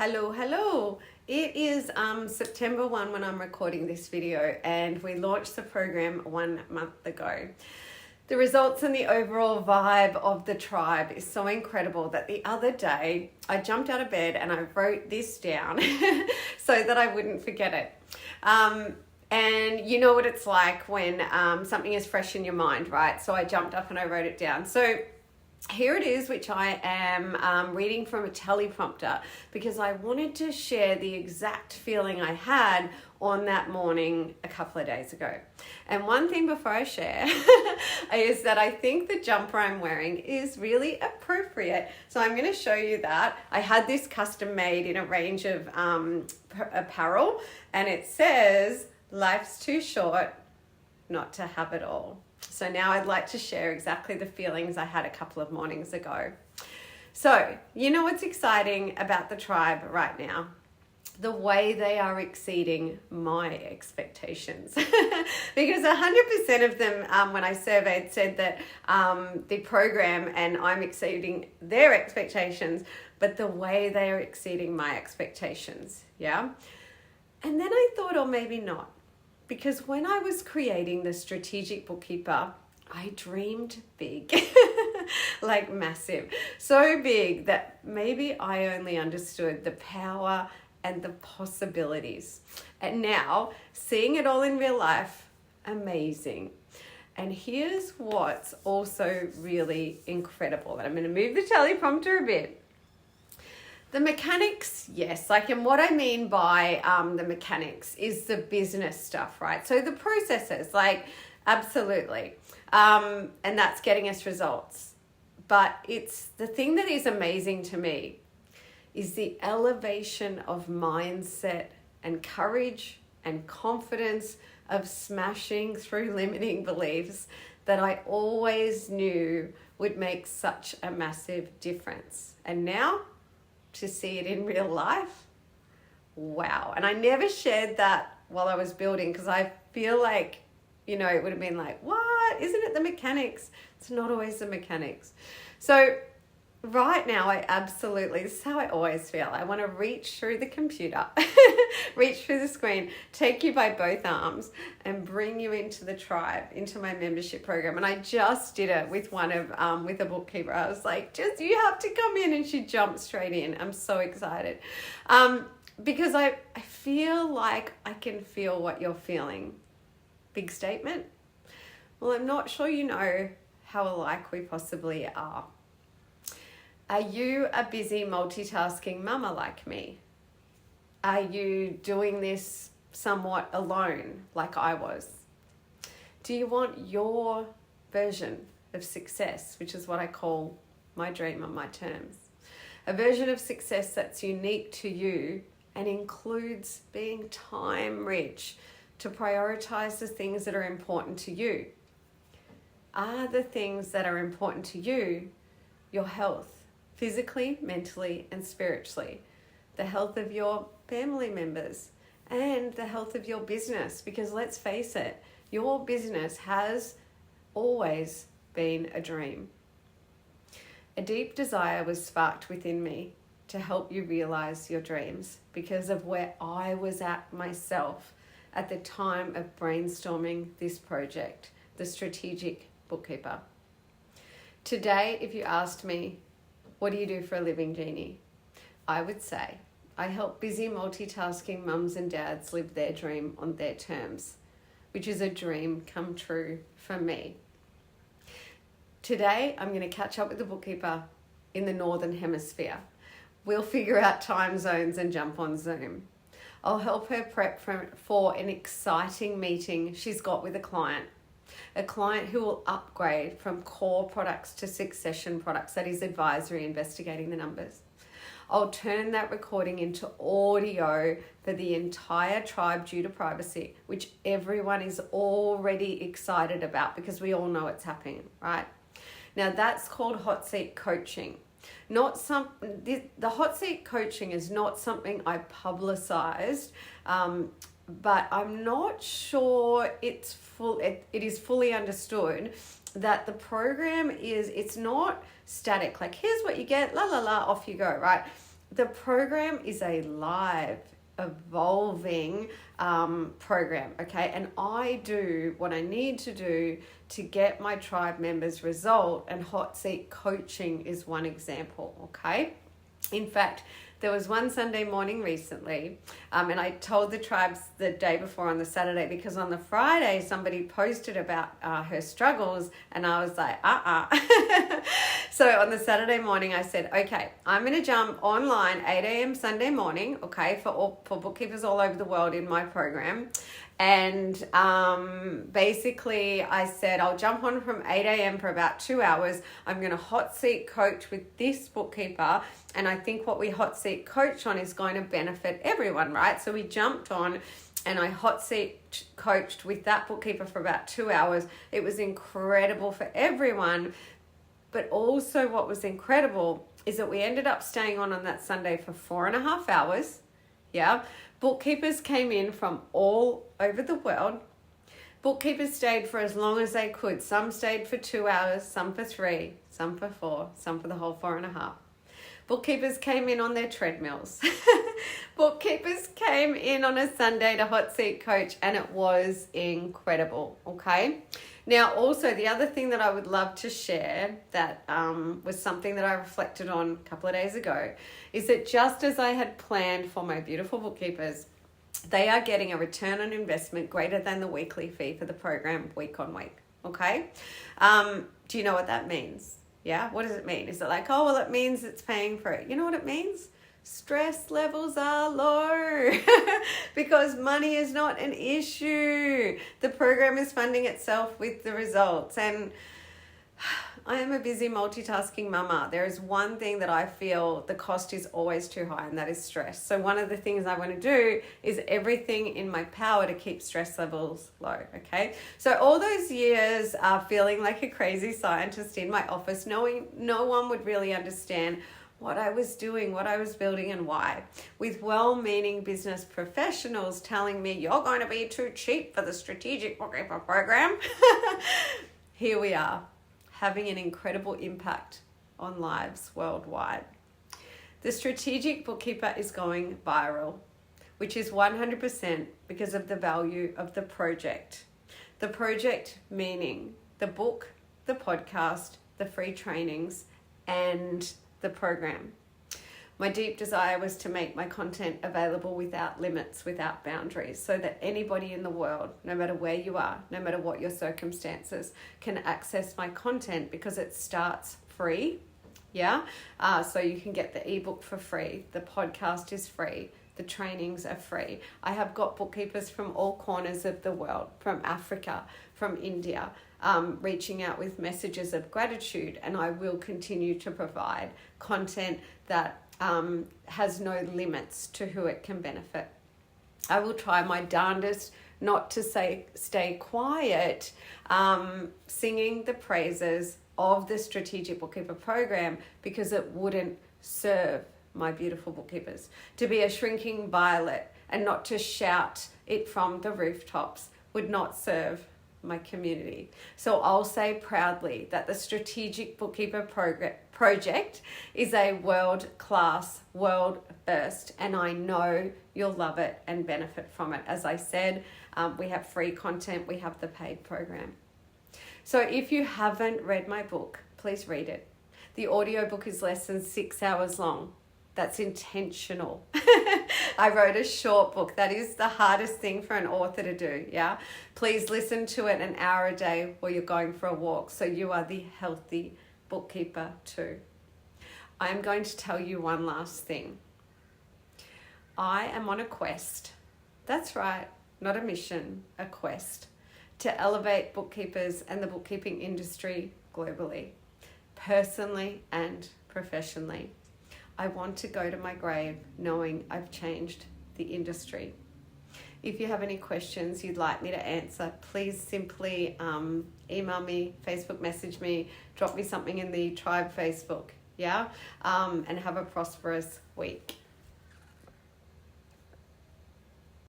Hello. It is September 1 when I'm recording this video, and we launched the program 1 month ago. The results and the overall vibe of the tribe is so incredible that the other day I jumped out of bed and I wrote this down so that I wouldn't forget it. And you know what it's like when something is fresh in your mind, right? So I jumped up and I wrote it down. So here it is, which I am reading from a teleprompter because I wanted to share the exact feeling I had on that morning a couple of days ago. And one thing before I share is that I think the jumper I'm wearing is really appropriate. So I'm going to show you that. I had this custom made in a range of apparel, and it says, "Life's too short not to have it all." So now I'd like to share exactly the feelings I had a couple of mornings ago. So, you know what's exciting about the tribe right now? The way they are exceeding my expectations. Because 100% of them, when I surveyed, said that the program and I'm exceeding their expectations, but the way they are exceeding my expectations, yeah? And then I thought, or maybe not. Because when I was creating the Strategic Bookkeeper, I dreamed big, like massive. So big that maybe I only understood the power and the possibilities. And now, seeing it all in real life, amazing. And here's what's also really incredible. And I'm going to move the teleprompter a bit. The mechanics, yes, and what I mean by the mechanics is the business stuff, right? So the processes, absolutely. And that's getting us results. But it's the thing that is amazing to me is the elevation of mindset and courage and confidence of smashing through limiting beliefs that I always knew would make such a massive difference. And now, to see it in real life, wow. And I never shared that while I was building because I feel like, it would have been like, what? Isn't it the mechanics? It's not always the mechanics. So right now, this is how I always feel. I want to reach through the computer, reach through the screen, take you by both arms and bring you into the tribe, into my membership program. And I just did it with with a bookkeeper. I was like, you have to come in, and she jumped straight in. I'm so excited. Because I feel like I can feel what you're feeling. Big statement. Well, I'm not sure you know how alike we possibly are. Are you a busy multitasking mama like me? Are you doing this somewhat alone like I was? Do you want your version of success, which is what I call my dream on my terms? A version of success that's unique to you and includes being time rich to prioritize the things that are important to you. Are the things that are important to you your health? Physically, mentally, and spiritually, the health of your family members and the health of your business, because let's face it, your business has always been a dream. A deep desire was sparked within me to help you realize your dreams because of where I was at myself at the time of brainstorming this project, the Strategic Bookkeeper. Today, if you asked me, what do you do for a living, Jeannie? I would say I help busy multitasking mums and dads live their dream on their terms, which is a dream come true for me. Today, I'm going to catch up with the bookkeeper in the Northern Hemisphere. We'll figure out time zones and jump on Zoom. I'll help her prep for an exciting meeting she's got with a client who will upgrade from core products to succession products, that is advisory, investigating the numbers. I'll turn that recording into audio for the entire tribe due to privacy, which everyone is already excited about because we all know it's happening, right? Now that's called hot seat coaching. The hot seat coaching is not something I publicized, but I'm not sure it is fully understood that the program it's not static. Like, here's what you get, la la la, off you go, right? the program is a live, evolving program, okay? And I do what I need to do to get my tribe members result, and hot seat coaching is one example, okay? In fact, there was one Sunday morning recently, and I told the tribes the day before on the Saturday, because on the Friday somebody posted about her struggles, and I was like, So on the Saturday morning I said, okay, I'm going to jump online 8 a.m. Sunday morning, okay, for bookkeepers all over the world in my program. And basically I said, I'll jump on from 8 a.m. for about 2 hours. I'm going to hot seat coach with this bookkeeper. And I think what we hot seat coach on is going to benefit everyone, right? So we jumped on and I hot seat coached with that bookkeeper for about 2 hours. It was incredible for everyone. But also what was incredible is that we ended up staying on that Sunday for 4.5 hours. Yeah. Bookkeepers came in from all over the world. Bookkeepers stayed for as long as they could. Some stayed for 2 hours, some for 3, some for 4, some for the whole 4.5. Bookkeepers came in on their treadmills. Bookkeepers came in on a Sunday to hot seat coach, and it was incredible, okay? Now, also, the other thing that I would love to share that was something that I reflected on a couple of days ago is that just as I had planned for my beautiful bookkeepers, they are getting a return on investment greater than the weekly fee for the program week on week, okay? Do you know what that means? Yeah, what does it mean? Is it like, oh, well, it means it's paying for it? You know what it means? Stress levels are low because money is not an issue. The program is funding itself with the results. And I am a busy multitasking mama. There is one thing that I feel the cost is always too high, and that is stress. So one of the things I want to do is everything in my power to keep stress levels low, okay? So all those years feeling like a crazy scientist in my office, knowing no one would really understand what I was doing, what I was building, and why. With well-meaning business professionals telling me, you're going to be too cheap for the Strategic Bookkeeper program. Here we are, having an incredible impact on lives worldwide. The Strategic Bookkeeper is going viral, which is 100% because of the value of the project. The project meaning the book, the podcast, the free trainings, and the program. My deep desire was to make my content available without limits, without boundaries, so that anybody in the world, no matter where you are, no matter what your circumstances, can access my content because it starts free. Yeah. So you can get the ebook for free. The podcast is free. The trainings are free. I have got bookkeepers from all corners of the world, from Africa, from India, reaching out with messages of gratitude, and I will continue to provide content that has no limits to who it can benefit. I will try my darndest not to stay quiet, singing the praises of the Strategic Bookkeeper program, because it wouldn't serve my beautiful bookkeepers. To be a shrinking violet and not to shout it from the rooftops would not serve my community. So I'll say proudly that the Strategic Bookkeeper project is a world-class, world-first, and I know you'll love it and benefit from it. As I said, we have free content, we have the paid program. So if you haven't read my book, please read it. The audiobook is less than 6 hours long. That's intentional. I wrote a short book. That is the hardest thing for an author to do, yeah? Please listen to it an hour a day while you're going for a walk, so you are the healthy bookkeeper too. I am going to tell you one last thing. I am on a quest. That's right, not a mission, a quest, to elevate bookkeepers and the bookkeeping industry globally, personally and professionally. I want to go to my grave knowing I've changed the industry. If you have any questions you'd like me to answer, please simply email me, Facebook message me, drop me something in the Tribe Facebook, yeah? And have a prosperous week.